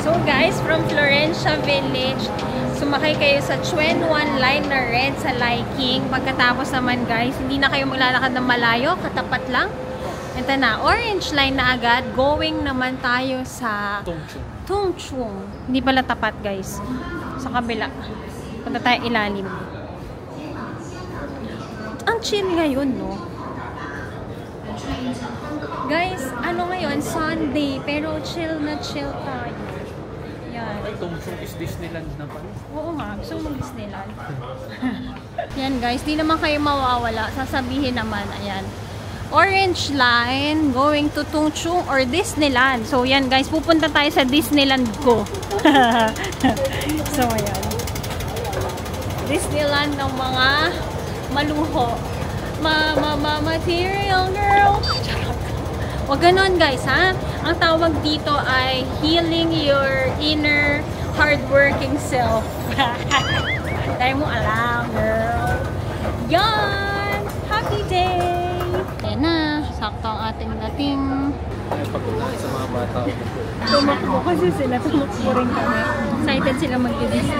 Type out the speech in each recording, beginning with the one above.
So guys, from Florencia Village, sumakay kayo sa Chuen Wan line na red sa Liking. Pagkatapos naman guys, hindi na kayo maglalakad ng malayo, katapat lang. Ito na, orange line na agad. Going naman tayo sa Tung Chung. Hindi pala tapat guys. Sa kabila. Punta tayo ilalim. Ang chill ngayon, no? Guys, ano ngayon? Sunday. Pero chill na chill tayo. Yan. Ay, Tung Chung is Disneyland na pala. Oo nga. Gusto mo Disneyland. Yan guys. Di naman kayo mawawala. Sasabihin naman. Ayan. Orange line going to Tung Chung or Disneyland. So yan guys. Pupunta tayo sa Disneyland ko. So ayan. Disneyland ng mga maluho. Material girl. Huwag ganon guys ha. Ang tawag dito ay healing your inner hardworking self. Tayo mo alam girl. Yan! Happy day! Ayan na. Sakto ang ating dating. Pagkulang sa mga bata. Tumakbo kasi sila. Tumakbo rin kami. Excited sila mag-Disney.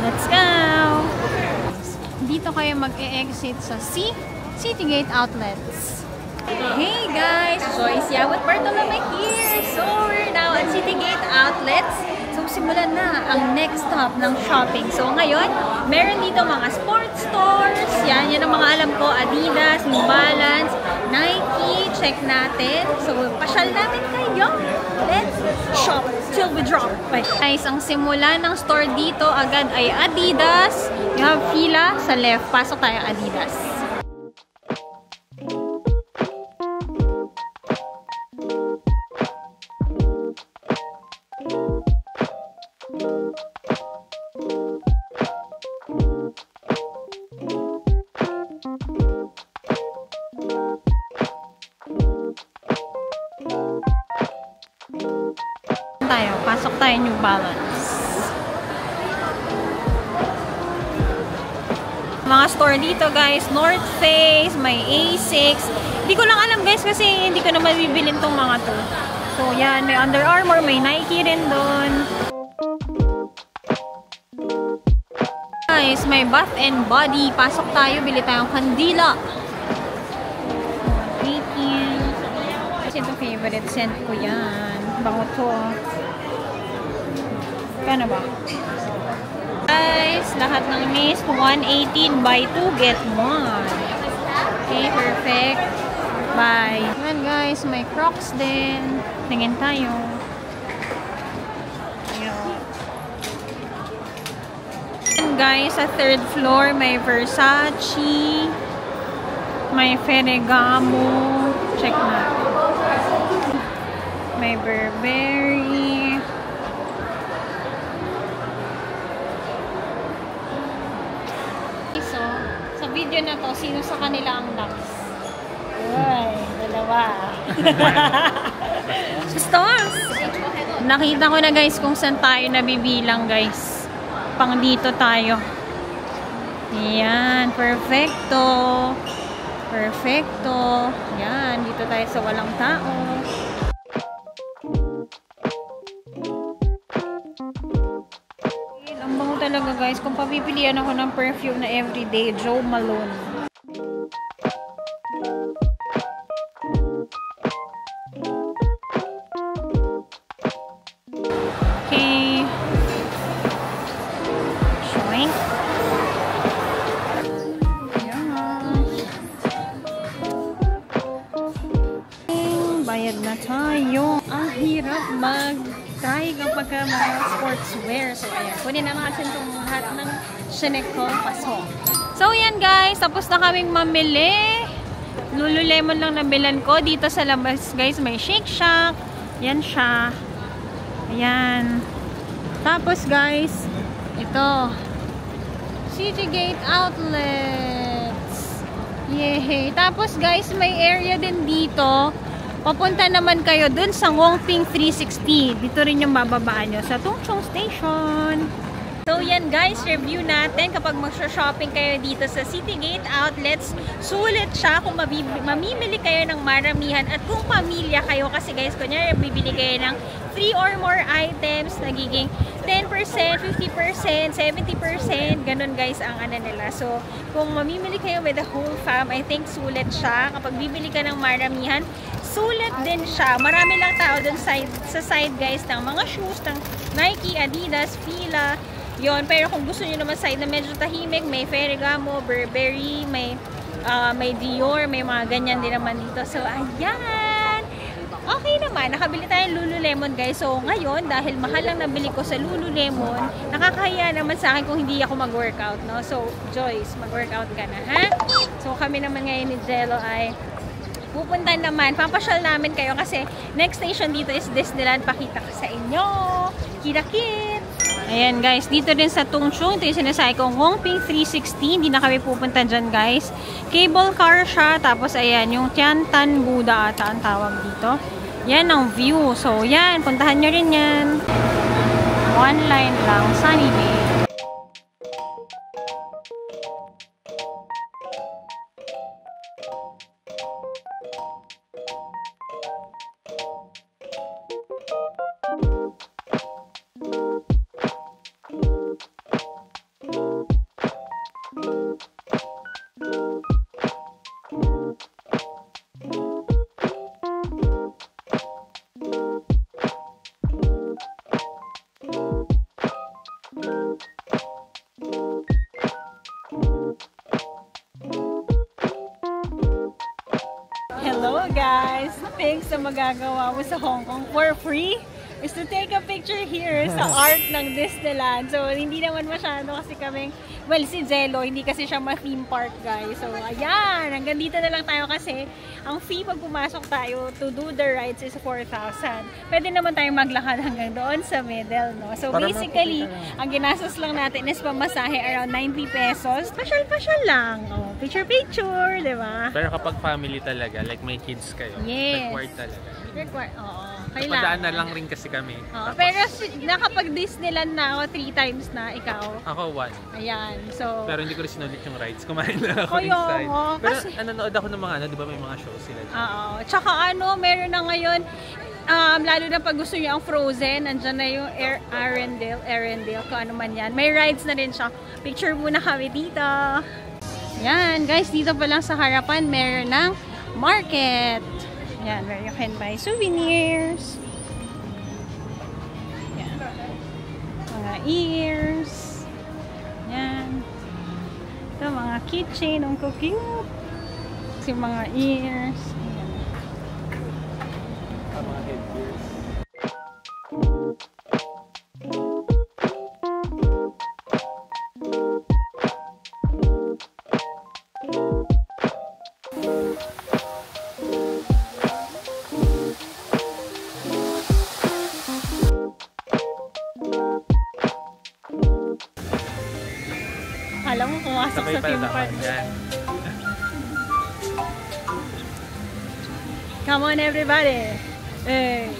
Let's go! Dito kayo mag-e-exit sa Citygate Outlets. Hey guys! Joyce Yawat Bartolome here! So we're now at Citygate Outlets. So simulan na ang next stop ng shopping. So ngayon, meron dito mga sports stores. Yan ang mga alam ko. Adidas, New Balance, Nike. Check natin. So pasyal natin kayo. Let's shop till we drop. Bye. Guys, ang simula ng store dito agad ay Adidas. You have fila sa left. Pasok tayo Adidas. Pasok tayo New Balance. Mga store dito guys, North Face, may Asics. Hindi ko lang alam guys kasi hindi ko na mabibilin tong mga to. So yan, may Under Armour, may Nike rin doon. Guys, may Bath and Body. Pasok tayo, bili tayong kandila. Kasi ito favorite scent ko yan. Bango to. Kano ba? Guys, lahat ng list 118 buy 2 get 1. Okay, perfect. Bye. Ayan guys, may Crocs din. Tingin tayo. Ayan guys, sa third floor may Versace, may Ferragamo. Check natin. May Burberry. Video na to, sino sa kanila ang laks? Uy, dalawa. Stars! Nakita ko na guys kung saan tayo nabibilang guys. Pang dito tayo. Yan, perfecto. Perfecto. Yan, dito tayo sa walang tao. Ang bango talaga guys. Kung papipilian ako ng perfume na everyday, Jo Malone. Okay. Shoink. Bayad na tayo. Ang hirap mag-try kapag mga sportswear. So, ayan. Kunin na natin itong lahat ng shinek ko. Pasok. So, ayan guys. Tapos na kaming mamili. Lululemon lang nabilan ko. Dito sa labas, guys, may Shake Shack. Yan siya. Ayan. Tapos, guys, ito. Citygate Outlets. Yehey. Tapos, guys, may area din dito. Papunta naman kayo dun sa Wongping 360. Dito rin yung bababaan nyo sa Tung Chung Station. So yan guys, review natin kapag mag-shopping kayo dito sa Citygate Outlets. Sulit siya kung mamimili kayo ng maramihan at kung pamilya kayo kasi guys, kunyari bibili kayo ng 3 or more items, nagiging 10%, 50%, 70%, ganun guys ang ano nila. So, kung mamimili kayo with the whole fam, I think sulit siya. Kapag bibili ka ng maramihan, sulit din siya. Marami lang tao dun sa side guys ng mga shoes, ng Nike, Adidas, Fila, yon. Pero kung gusto niyo naman side na medyo tahimik, may Ferragamo, Burberry, may Dior, may mga ganyan din naman dito. So, ayan! Okay naman, nakabili tayong Lululemon guys. So ngayon, dahil mahal lang nabili ko sa Lululemon, nakakahiya naman sa akin kung hindi ako mag-workout, no? So, Joyce, mag-workout ka na, ha? So kami naman ngayon ni Jello ay pupunta naman, papasyal namin kayo kasi next station dito is Disneyland. Pakita ko sa inyo. Kira-kit! Ayan guys, dito din sa Tungchung, ito yung sinasabi kong Hongping 360. Hindi na kami pupunta dyan guys. Cable car siya, tapos ayan, yung Tiantan Buddha ata ang tawag dito. Yan ang view. So yan, puntahan nyo rin yan. One line lang, sunny day. Hello guys! Things na magagawa mo sa Hong Kong for free is to take a picture here sa Arc ng Disneyland. So, hindi naman masyado kasi kaming, well, si Jello, hindi kasi siya ma-theme park guys. So, ayan! Hanggang dito na lang tayo kasi ang fee pag pumasok tayo to do the rides is 4,000. Pwede naman tayong maglakad hanggang doon sa middle, no? So, basically, ang ginastos lang natin is pamasahe around 90 pesos. Pasyal-pasyal lang. Oh, picture-picture, di ba? Pero kapag family talaga, like may kids kayo, yes, required talaga. Required, oo. Kailangan. Napadaan na lang rin kasi kami. Oo, pero nakapag-Disneyland na ako 3 times na, ikaw? Ako 1. Ayan, so... Pero hindi ko rin sinulit yung rides. Kumain na ako Yung, inside. Pero kasi, nanonood ako ng mga ano, di ba may mga shows sila dyan? Oo. Tsaka ano, meron na ngayon, lalo na pag gusto niyo ang Frozen, nandyan na yung Arendelle, kung ano man yan. May rides na rin siya. Picture muna kami dito. Yan, guys, dito pa lang sa harapan, meron ng market. Yan, where you can buy souvenirs. Yan. Mga ears. Yan. Ito, mga keychain. Ang cute. Yung mga ears. Yan. Mga headgears. Alam mo, pumasok sa theme park. Come on, everybody! Hey!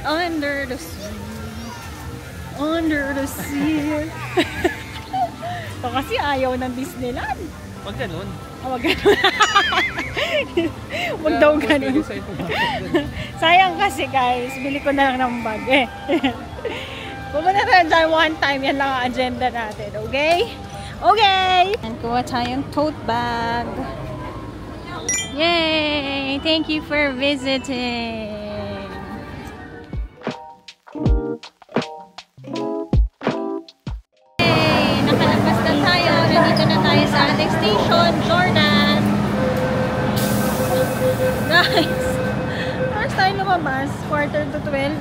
Under the sea. Under the sea. So, kasi ayaw ng Disneyland. Wag ganun. Wag ganun. Wag daw ganun. Sayang kasi guys, bili ko na lang ng bag eh. Pumunta tayo dyan one time, yan lang ang agenda natin, okay? Okay! And kuha tayong tote bag. Yay! Thank you for visiting! Yay! Nakalabas na tayo. Nandito na tayo sa ating station, Jordan. Guys! First tayo lumabas, 11:45.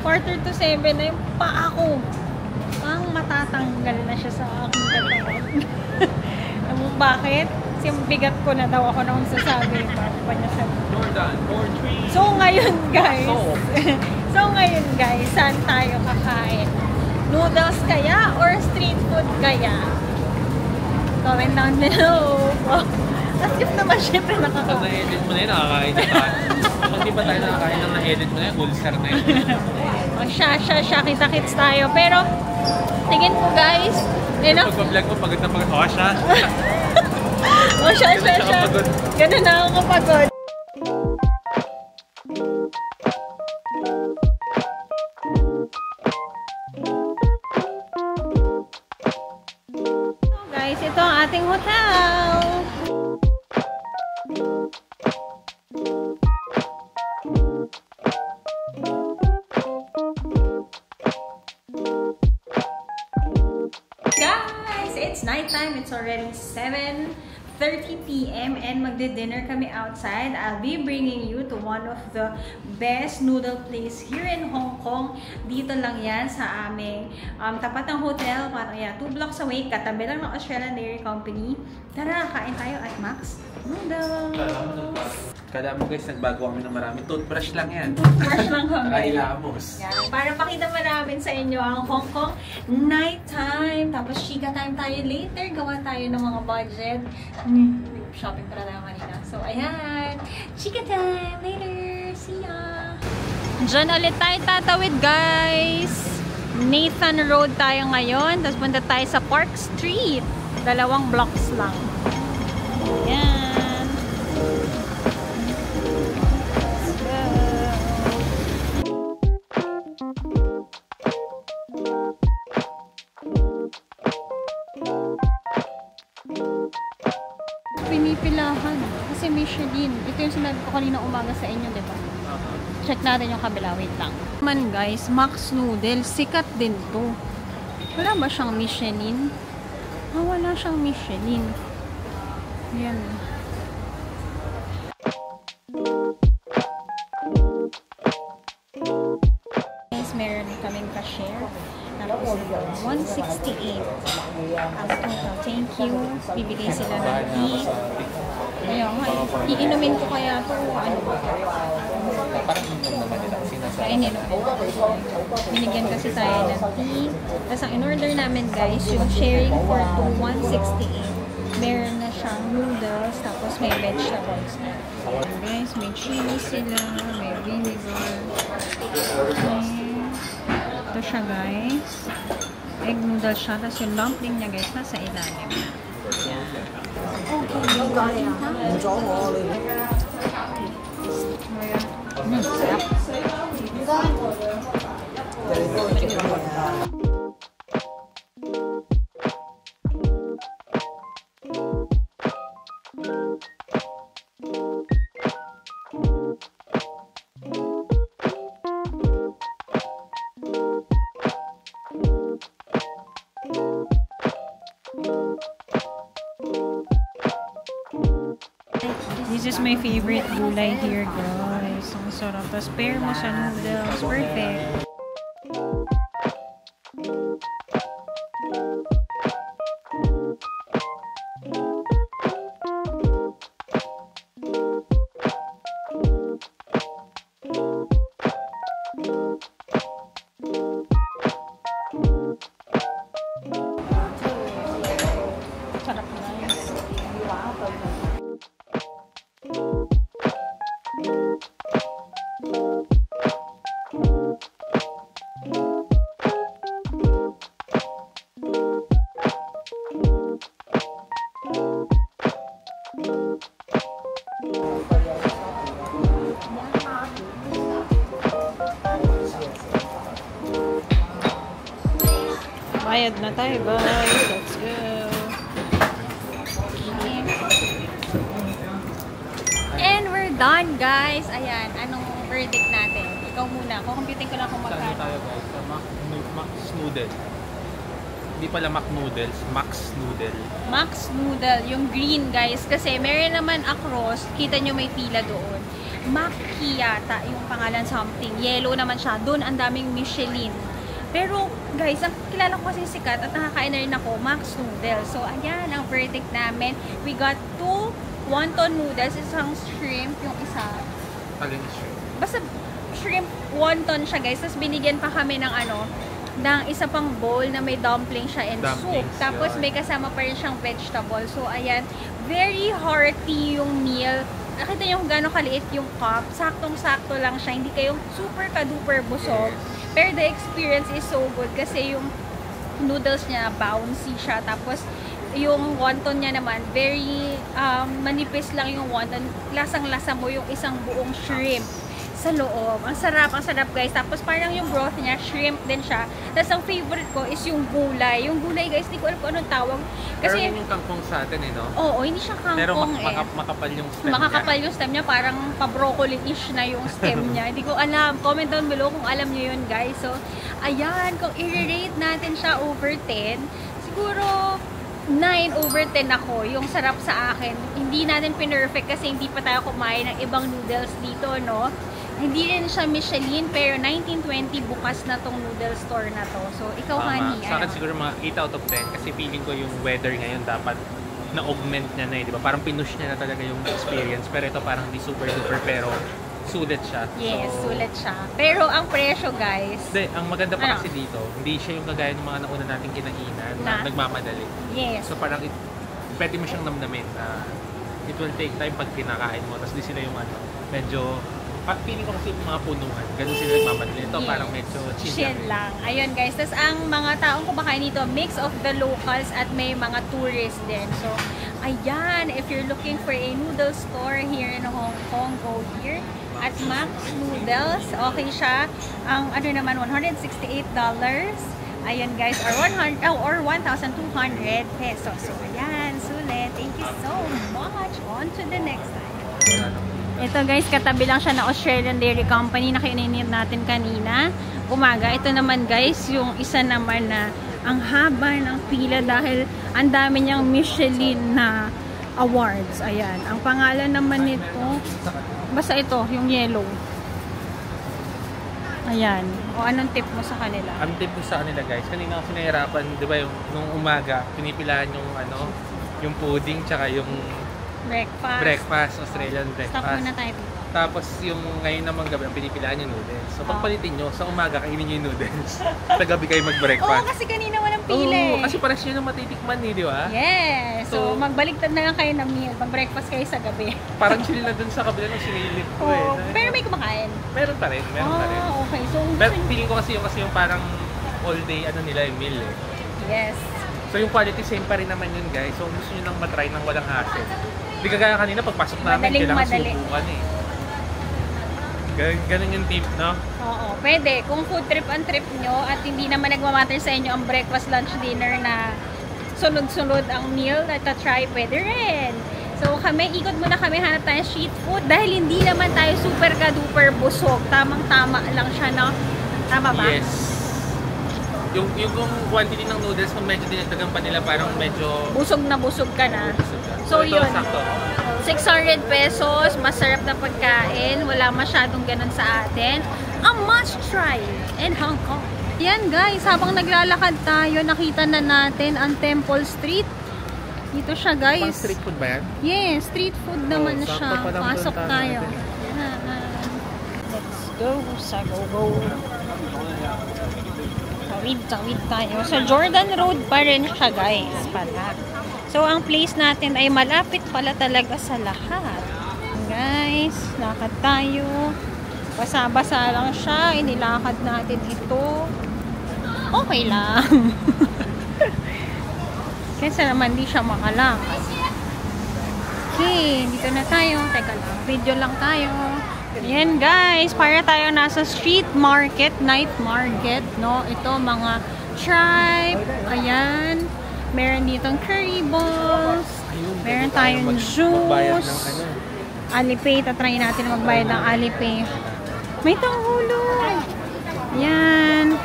11:45 na yung paa ko. Ang matatanggal na siya sa aking katawan. Alam mo bakit? Kasi bigat ko na daw ako nung sasabi. Bakit pa niya sabi? Jordan, 4-3. So ngayon guys, saan tayo kakain? Noodles kaya or street food kaya? Comment down below. As if naman syempre Pag nakakain. na-edit mo na yun, nakakain na tayo. Hindi ba tayo nakakain ng na-edit mo na yun? Ulcer na yun. O siya, kita-kits tayo. Pero, tingin ko guys, enough. Pag-vlog mo, pagod na pagod. O, siya. O siya. Ganun na ako kapagod. So guys, ito ang ating hotel. Guys, it's nighttime. It's already 7:30 p.m. and magdi-dinner kami outside. I'll be bringing you to one of the best noodle place here in Hong Kong. Dito lang yan sa aming tapat ng hotel. Parang yan, 2 blocks away. Katabi lang ng Australian Dairy Company. Tara, kain tayo at Max Noodles. Kala mo guys, nagbago kami ng marami. Toothbrush lang yan. Toothbrush lang kami. Kailamos. Yan. Para pakita namin sa inyo ang Hong Kong nighttime. Tapos chika time tayo later. Gawa tayo ng mga budget. Shopping para tayo kanina. So, ayan. Chika time later. See ya! Diyan ulit tayo tatawid, guys. Nathan Road tayo ngayon. Tapos punta tayo sa Park Street. 2 blocks lang. Ayan. Pinipilahan. Kasi Michelin. Ito yung sinabi ko kanina umaga sa inyo, di ba? Check natin yung kabila. Wait lang. Man guys, Max Noodles. Sikat din to. Wala ba siyang Michelin? Wala siyang Michelin. Yan. Guys, meron kaming ka-share. Tapos, 168 ang total. Thank you. Bibigay sila ng tea. Ayun, iinumin ko kaya ito. Ano ba? Parang hindi naman nila. Kaya ininumin. Binigyan kasi tayo ng tea. Tapos ang in-order namin guys, yung sharing for 168. Meron na siyang noodles, tapos may vegetables na. Guys, may chili sila, may vinegar. Ito siya guys. Egg noodles siya. Tapos yung dumpling niya guys, nasa ilalim. Sarap. This is my favorite gulay here, guys. Ang sarap. Tapos pair mo sa noodles. Perfect. Sarap, guys. Bayad na tayo, guys. Let's go. And we're done, guys. Ayan, anong verdict natin? Ikaw muna. Kukumputin ko lang kung magkano. Saan tayo guys? Sa Max Noodle. Hindi pala Mac Noodles, Max Noodle. Max Noodle, yung green, guys. Kasi meron naman across, kita nyo may pila doon. Maki yata yung pangalan something. Yellow naman siya. Doon ang daming Michelin. Pero, guys, ang kilala ko kasi sikat at nakakain na rin ako, Max Noodles. So, ayan ang verdict namin. We got 2 wonton noodles, isang shrimp, yung isa. Alin shrimp? Basta shrimp wonton siya, guys. Tapos binigyan pa kami ng ano, ng isa pang bowl na may dumpling siya and soup. Tapos may kasama pa rin siyang vegetable. So, ayan, very hearty yung meal. nakita nyo kung gano'ng kaliit yung cup. Saktong-sakto lang siya. Hindi kayong super ka-duper busog. Pero the experience is so good kasi yung noodles niya, bouncy siya. Tapos, yung wonton niya naman, very manipis lang yung wonton. Lasang-lasa mo yung isang buong shrimp sa loob. Ang sarap guys. Tapos parang yung broth niya, shrimp din siya. Tapos ang favorite ko is yung gulay. Yung gulay guys, hindi ko alam kung anong tawag. Kasi pero yung kangkong sa atin no? Oo, hindi siya kangkong pero makapal yung stem makakapal yung stem niya. Parang pa-broccoli-ish na yung stem niya. Hindi ko alam. Comment down below kung alam niyo yun guys. So, ayan. Kung i-rate natin siya over 10, siguro 9/10 ako. Yung sarap sa akin. Hindi natin pinerfect kasi hindi pa tayo kumain ng ibang noodles dito, no? Hindi rin siya Michelin, pero 1920 bukas na tong noodle store na to. So, ikaw, honey, sa akin siguro mga 8 out of 10 kasi feeling ko yung weather ngayon dapat na-augment niya na di ba? Parang pinush niya na talaga yung experience. Pero ito parang di super duper pero sulit siya. Yes, so, sulit siya. Pero ang presyo, guys. Hindi, ang maganda pa kasi dito, hindi siya yung kagaya ng mga nauna nating kinainan na nagmamadali. Yes. So parang pwede mo siyang namnamin na it will take time pag kinakain mo. Tapos di sila yung medyo feeling ko kasi yung mga punuan, ganun sila nagmamadali. Ito parang medyo chill lang. Ayun guys, tas ang mga taong kumakain dito, mix of the locals at may mga tourists din. So, ayan, if you're looking for a noodle store here in Hong Kong, go here at Max Noodles. Okay siya. Ang ano naman, $168. Ayun guys, or 1,200 pesos. So, ayan, sulit. Thank you so much. On to the next time. Ito guys, katabi lang siya na Australian Dairy Company na kinainit natin kanina. Umaga. Ito naman guys, yung isa naman na ang haba ng pila dahil ang dami niyang Michelin na awards. Ayan. Ang pangalan naman nito, basta ito, yung yellow. Ayan. O anong tip mo sa kanila? Ang tip mo sa kanila guys, kanina ako nahirapan, di ba yung nung umaga, pinipilahan yung yung pudding tsaka yung breakfast, Australian breakfast. Stop muna tayo dito. Tapos yung ngayon naman gabi, ang pinipilahan yung noodles. So pagpalitin nyo, sa umaga kainin nyo yung noodles. Sa gabi kayo mag-breakfast. Oo, kasi kanina walang pila eh. Kasi pares yun ang matitikman eh, di ba? Yes. So magbaliktad na lang kayo ng meal. Mag-breakfast kayo sa gabi. Parang chill na dun sa kabila ng sinilip ko eh. Pero may kumakain? Meron pa rin, meron pa rin. Okay. So, pero feeling ko kasi yung parang all day nila yung meal eh. Yes. So yung quality same pa rin naman yun guys. So gusto nyo nang matry ng walang hassle. Di kagaya kanina pagpasok namin, kailangan subukan eh. Ganun yung tip, no? Oo, pwede. Kung food trip ang trip nyo at hindi naman nagmamatter sa inyo ang breakfast, lunch, dinner na sunod-sunod ang meal na try, pwede rin. So kami, ikot muna kami, hanap tayo street food dahil hindi naman tayo super ka-duper busog. Tamang-tama lang siya, no? Tama ba? Yes. Yung quantity ng noodles, kung medyo dinagdagan pa nila, parang medyo busog na busog ka na. So ito, yun, sakto. 600 pesos, masarap na pagkain, wala masyadong ganun sa atin. A must try in Hong Kong. Yan guys, habang naglalakad tayo, nakita na natin ang Temple Street. Dito siya guys. Pang street food ba yan? Yes, street food naman na siya. Pasok tayo. Let's go sa go-go. Tawid tayo. Sa Jordan Road pa rin siya guys. Pala. So, ang place natin ay malapit pala talaga sa lahat. Guys, lakad tayo. Basa-basa lang siya. Inilakad natin ito. Okay lang. Kesa naman di siya makalakad. Okay, dito na tayo. Teka lang, video lang tayo. Yan guys, para tayo nasa street market, night market, no? Ito, mga tribe. Ayan. Meron ditong curry balls. Meron tayong juice. Alipay. Tatry natin magbayad ng Alipay. May tanghulog. Yan.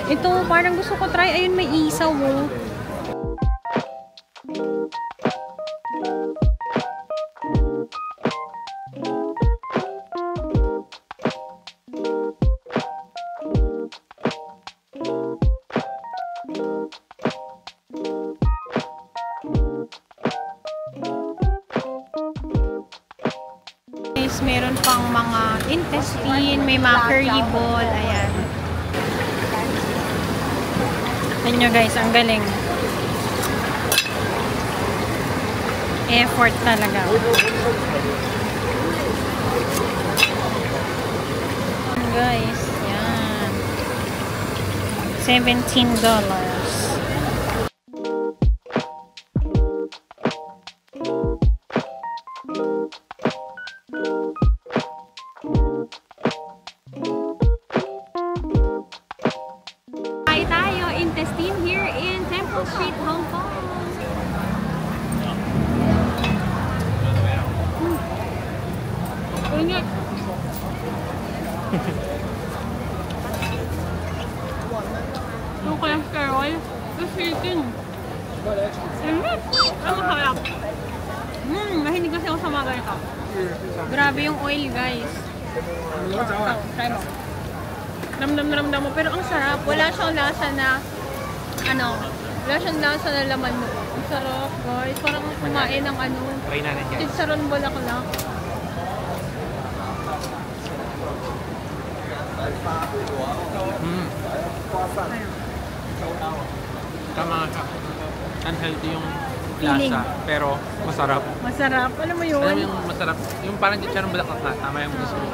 Ito, parang gusto ko try. Ayun, may isaw. Oh. Meron pang mga intestine, may mga curry ball, ayan. Ayan nyo guys, ang galing. Effort talaga. guys. Yan. $17. Kain tayo intestine here in Temple Street, Hong Kong. Ingat. Yung cholesterol, yung chicken. Ingat. Ang masarap. Nahinig kasi ako sa mga ganito. Grabe yung oil, guys. Try mo. Ramdam mo. Pero ang sarap. Wala siyang lasa na, wala siyang lasa na laman mo. Ang sarap, guys. Parang kumain ng Try natin, guys. Chicharon bulaklak. Tama ka. Unhealthy yung Feeling. lasa, pero masarap. Masarap. Alam mo yun? Alam mo yung masarap, yung parang chicharon bulaklak na, tama yung gusto mo.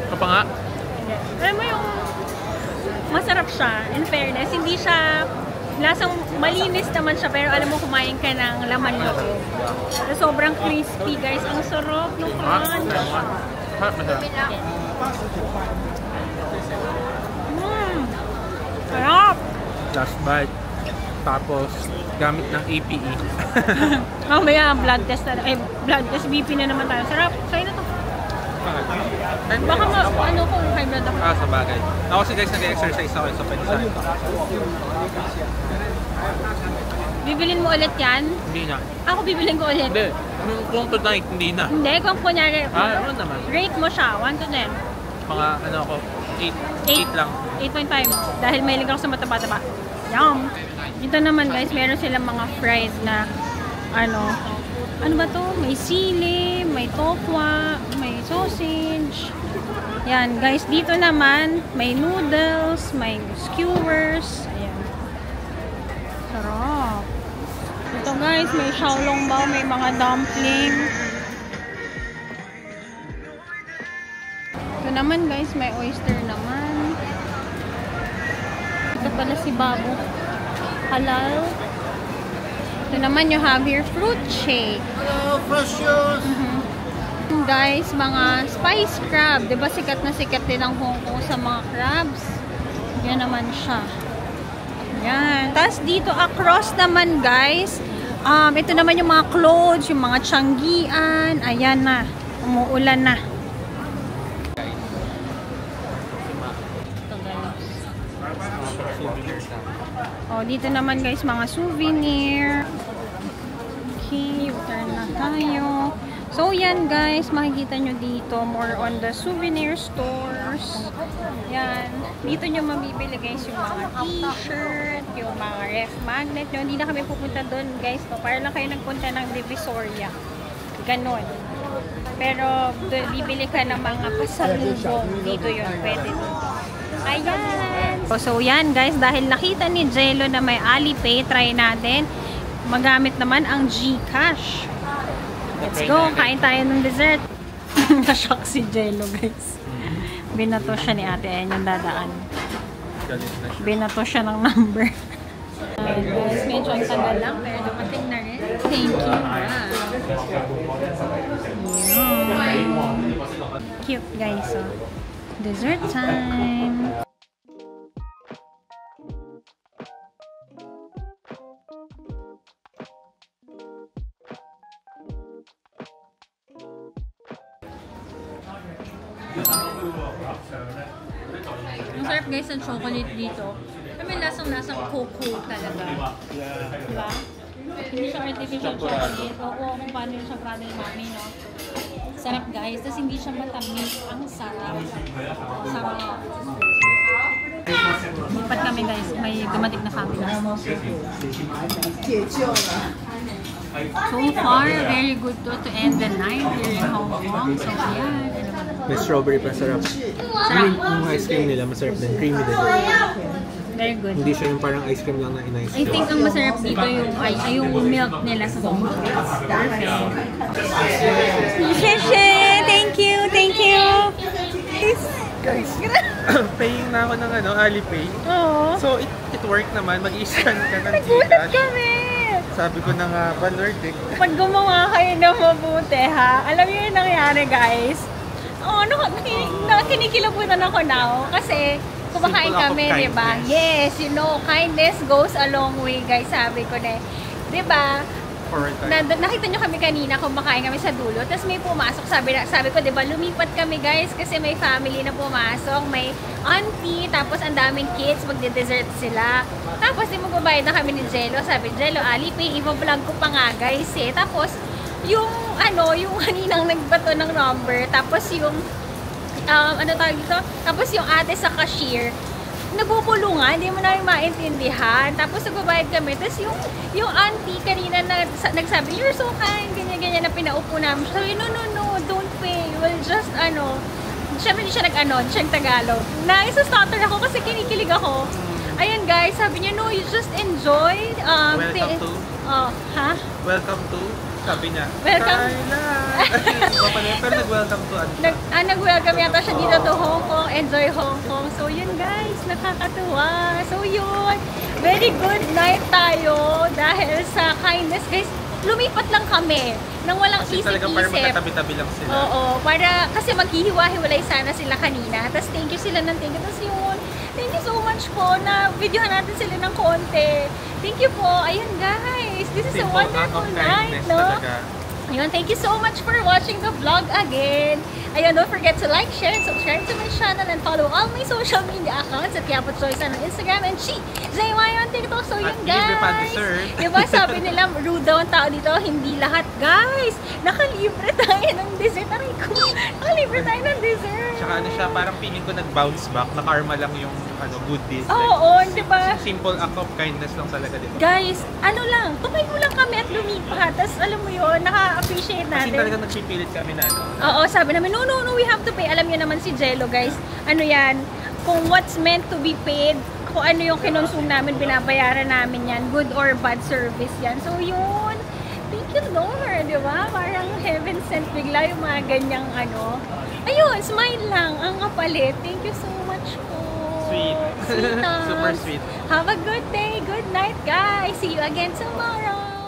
Ito pa nga. Alam mo yung masarap siya, in fairness. Hindi siya, lasang malinis naman siya, pero alam mo kumain ka ng laman loob. So, sobrang crispy, guys. Ang sarap ng crunch. Masarap. Sarap! Last bite. Tapos, gamit ng APE. Mamaya, blood test na, blood test, BP na naman tayo. Sarap. Sa'yo na to. Baka kung high blood ako. Sa bagay. Ako kasi guys, nag-exercise ako sa pwede sa ito. Bibilin mo ulit yan? Hindi na. Ako bibilin ko ulit. Hindi. Kung tonight, hindi na. Hindi, kung kunyari, Ano naman? rate mo siya, 1 to 10. Mga ako, 8 lang. 8.5. Dahil may ako sa mataba-taba. Yum! Dito naman guys, meron silang mga fries na ano ba to? May sili, may tokwa, may sausage. Yan guys, dito naman may noodles, may skewers. Ayan. Sarap. Ito guys, may xiaolongbao, may mga dumpling. Ito naman guys, may oyster naman. Ito pala si Babu. Halal. Ito naman you have here fruit shake. Hello, fresh juice! Guys, mga spice crab. Diba sikat na sikat din ang Hong Kong sa mga crabs? Yan naman siya. Yan. Tapos dito across naman guys, ito naman yung mga clothes, yung mga tiyanggian. Ayan na. Umuulan na. Oh, dito naman guys, mga souvenir. Okay, turn na tayo. So, yan guys, makikita nyo dito, more on the souvenir stores. Yan. Dito nyo mabibili guys yung mga t-shirt, yung mga ref magnet nyo. Hindi na kami pupunta doon guys, no? Para lang kayo nagpunta ng Divisoria. Ganon. Pero, bibili ka ng mga pasalubong. Dito yun, pwede dito. Ayan! So, yan guys, dahil nakita ni Jello na may Alipay, try natin. Magamit naman ang GCash. Let's go! Kain tayo ng dessert. Nashock si Jello guys. Binato siya ni ate. Ayan yung dadaan. Binato siya ng number. Guys, medyo ang tagal lang. Pero dumating na rin. Thank you. Cute guys. So, dessert time. Ang sarap guys ang chocolate dito. May lasang-lasang cocoa talaga. Diba? Hindi siya artificial chocolate. Oo, kung paano yung sa brother mami, no? Sarap guys. Tapos hindi siya matamis. Ang sarap. Sarap. Lipat kami guys. May dumating na family. So far, very good to end the night here in Hong Kong. So yeah. May strawberry pa, sarap. Yung ice cream nila, masarap din. Creamy din. Very good. Hindi siya yung parang ice cream lang na in-ice I think ang masarap dito yung milk nila sa Hong Kong. Perfect. Thank you! Thank you! nga ako ng Alipay. Oo. So, it worked naman. Mag-i-scan ka ng Nagulat Gcash. kami! Sabi ko na nga ba, Lord, eh. Pag gumawa kayo na mabuti, ha? Alam niyo yung nangyari, guys? Oo, kinikilabutan ako now. Kasi, kumakain Simple act of kami, di ba? kindness. Yes, you know, kindness goes a long way, guys. Sabi ko na, di ba? Nakita nyo kami kanina, kumakain kami sa dulo. Tapos may pumasok, sabi ko, di ba, lumipat kami, guys. Kasi may family na pumasok. May auntie, tapos ang daming kids, magde-dessert sila. Tapos, di magbabayad na kami ni Jello. Sabi, Jello, Alipay, i-vlog ko pa nga, guys, eh. Tapos, yung kaninang nagbato ng number, tapos yung tapos yung ate sa cashier, nabubulungan, hindi mo namin maintindihan. Tapos nagbabayad kami. Tapos yung auntie kanina nagsabi, you're so kind, ganyan-ganyan na pinaupo namin. Sabi, no, don't pay. Well, just syempre hindi siya Tagalog. Isa-stutter ako kasi kinikilig ako. Ayan guys, sabi niya, no, you just enjoy. Welcome to? Ha? Welcome to? Sabi niya. Welcome. Pero nag-welcome to Nag-welcome yata siya dito to Hong Kong. Enjoy Hong Kong. So yun guys, nakakatuwa. So yun, very good night tayo dahil sa kindness guys. Lumipat lang kami nang walang Kasi talagang parang isip-isip. magkatabi-tabi lang sila. Oo, kasi maghihiwa-hiwalay sana sila kanina. Tapos thank you sila ng thank you. Tapos yun, thank you so much po na videohan natin sila ng konti. Thank you po. Ayun guys, this is a wonderful night, no? Ayun, thank you so much for watching the vlog again. Ayun, don't forget to like, share, and subscribe to my channel and follow all my social media accounts at Quiapo Choice on Instagram and JY on TikTok. So yun guys, diba sabi nila rude daw ang tao dito, hindi lahat guys. Nakalibre tayo ng dessert. Aray ko, nakalibre tayo ng dessert. Tsaka siya, parang feeling ko nag-bounce back, na-karma lang yung good deeds. Oo, diba? Simple act of kindness lang talaga, diba? Guys, tumay mo lang kami at lumipat. Tapos alam mo yun, naka-appreciate natin. Kasi talagang nagpipilit kami na Oo, sabi namin, no, we have to pay. Alam niyo naman si Jello, guys. Ano yan, kung what's meant to be paid, kung ano yung kinonsume namin, binabayaran namin yan. Good or bad service yan. So yun, thank you Lord, di ba? Parang heaven sent bigla yung mga ganyang Ayun, smile lang ang kapalit. Thank you so much po. Sweet. Sweet. Super sweet. Have a good day, good night guys. See you again tomorrow.